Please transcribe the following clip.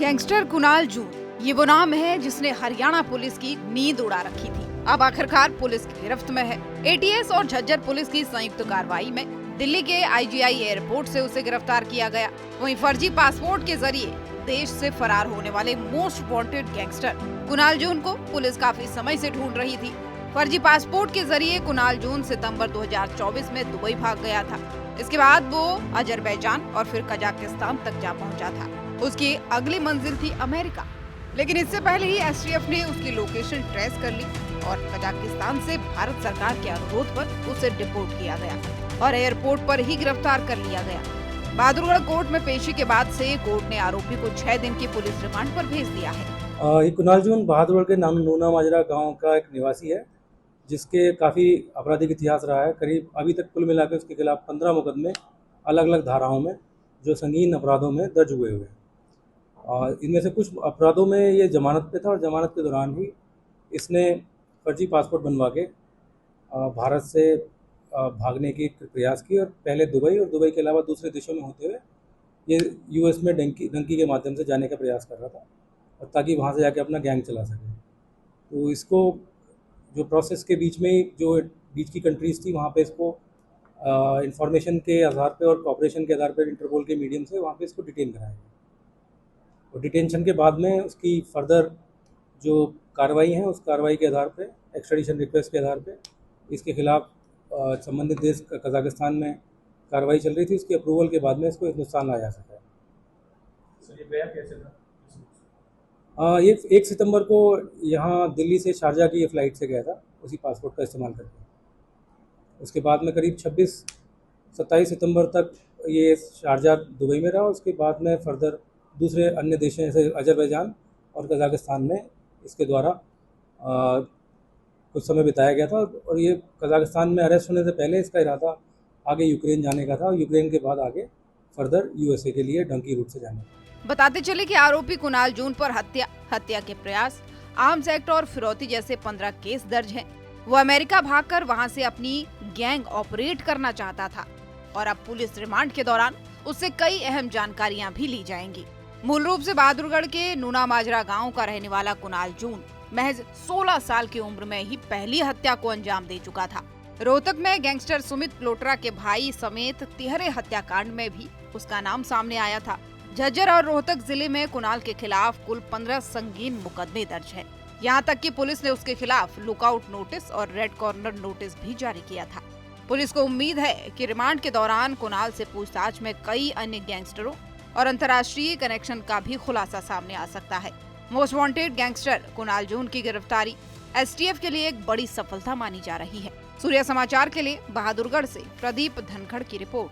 Gangster Kunal जून, ये वो नाम है जिसने हरियाणा पुलिस की नींद उड़ा रखी थी। अब आखिरकार पुलिस की गिरफ्त में है। एटीएस और झज्जर पुलिस की संयुक्त कार्रवाई में दिल्ली के आईजीआई एयरपोर्ट से उसे गिरफ्तार किया गया। वहीं फर्जी पासपोर्ट के जरिए देश से फरार होने वाले मोस्ट वांटेड गैंगस्टर कुणाल जून को पुलिस काफी समय से ढूंढ रही थी। फर्जी पासपोर्ट के जरिए कुणाल जून सितंबर 2024 में दुबई भाग गया था। इसके बाद वो अजरबैजान और फिर कजाकिस्तान तक जा पहुंचा था। उसकी अगली मंजिल थी अमेरिका, लेकिन इससे पहले ही एसटीएफ ने उसकी लोकेशन ट्रेस कर ली और कजाकिस्तान से भारत सरकार के अनुरोध पर उसे डिपोर्ट किया गया और एयरपोर्ट पर ही गिरफ्तार कर लिया गया। बहादुरगढ़ कोर्ट में पेशी के बाद से कोर्ट ने आरोपी को 6 दिन की पुलिस रिमांड पर भेज दिया है। ये कुणाल जून बहादुरगढ़ के नूना माजरा गांव का एक निवासी है, जिसके काफ़ी आपराधिक इतिहास रहा है। करीब अभी तक कुल मिलाकर उसके खिलाफ 15 मुकदमे अलग अलग धाराओं में जो संगीन अपराधों में दर्ज हुए हुए हैं। और इनमें से कुछ अपराधों में ये जमानत पे था और जमानत के दौरान ही इसने फर्जी पासपोर्ट बनवा के भारत से भागने की प्रयास की और पहले दुबई और दुबई के अलावा दूसरे देशों में होते हुए ये यूएस में डंकी के माध्यम से जाने का प्रयास कर रहा था, और ताकि वहाँ से जाके अपना गैंग चला सके। तो इसको जो प्रोसेस के बीच में जो बीच की कंट्रीज़ थी, वहाँ पे इसको इंफॉर्मेशन के आधार पे और कॉपरेशन के आधार पे इंटरपोल के मीडियम से वहाँ पे इसको डिटेन कराया गया। और डिटेंशन के बाद में उसकी फर्दर जो कार्रवाई है, उस कार्रवाई के आधार पे, एक्स्ट्राडिशन रिक्वेस्ट के आधार पे इसके खिलाफ संबंधित देश कजाकिस्तान में कार्रवाई चल रही थी। उसकी अप्रूवल के बाद में इसको हिंदुस्तान लाया जा सका। ये गया कैसे था? ये 1 सितंबर को यहाँ दिल्ली से शारजा की ये फ़्लाइट से गया था, उसी पासपोर्ट का इस्तेमाल करके। उसके बाद में करीब 27 सितंबर तक ये शारजा दुबई में रहा। उसके बाद में फर्दर दूसरे अन्य देशों जैसे अजरबैजान और कजाकिस्तान में इसके द्वारा कुछ समय बिताया गया था। और ये कजाकिस्तान में अरेस्ट होने से पहले इसका इरादा आगे यूक्रेन जाने का था, और यूक्रेन के बाद आगे फर्दर यूएसए के लिए डंकी रूट से जाने का। बताते चले कि आरोपी कुणाल जून पर हत्या के प्रयास, आर्म्स एक्ट और फिरौती जैसे 15 केस दर्ज हैं। वो अमेरिका भागकर वहां से अपनी गैंग ऑपरेट करना चाहता था और अब पुलिस रिमांड के दौरान उससे कई अहम जानकारियां भी ली जाएंगी। मूल रूप से बहादुरगढ़ के नूना माजरा गांव का रहने वाला कुणाल जून महज 16 साल की उम्र में ही पहली हत्या को अंजाम दे चुका था। रोहतक में गैंगस्टर सुमित प्लोटरा के भाई समेत तिहरे हत्याकांड में भी उसका नाम सामने आया था। झज्जर और रोहतक जिले में कुणाल के खिलाफ कुल 15 संगीन मुकदमे दर्ज हैं। यहाँ तक कि पुलिस ने उसके खिलाफ लुकआउट नोटिस और रेड कॉर्नर नोटिस भी जारी किया था। पुलिस को उम्मीद है कि रिमांड के दौरान कुणाल से पूछताछ में कई अन्य गैंगस्टरों और अंतर्राष्ट्रीय कनेक्शन का भी खुलासा सामने आ सकता है। मोस्ट वांटेड गैंगस्टर कुणाल जून की गिरफ्तारी एसटीएफ के लिए एक बड़ी सफलता मानी जा रही है। सूर्य समाचार के लिए बहादुरगढ़ से प्रदीप धनखड़ की रिपोर्ट।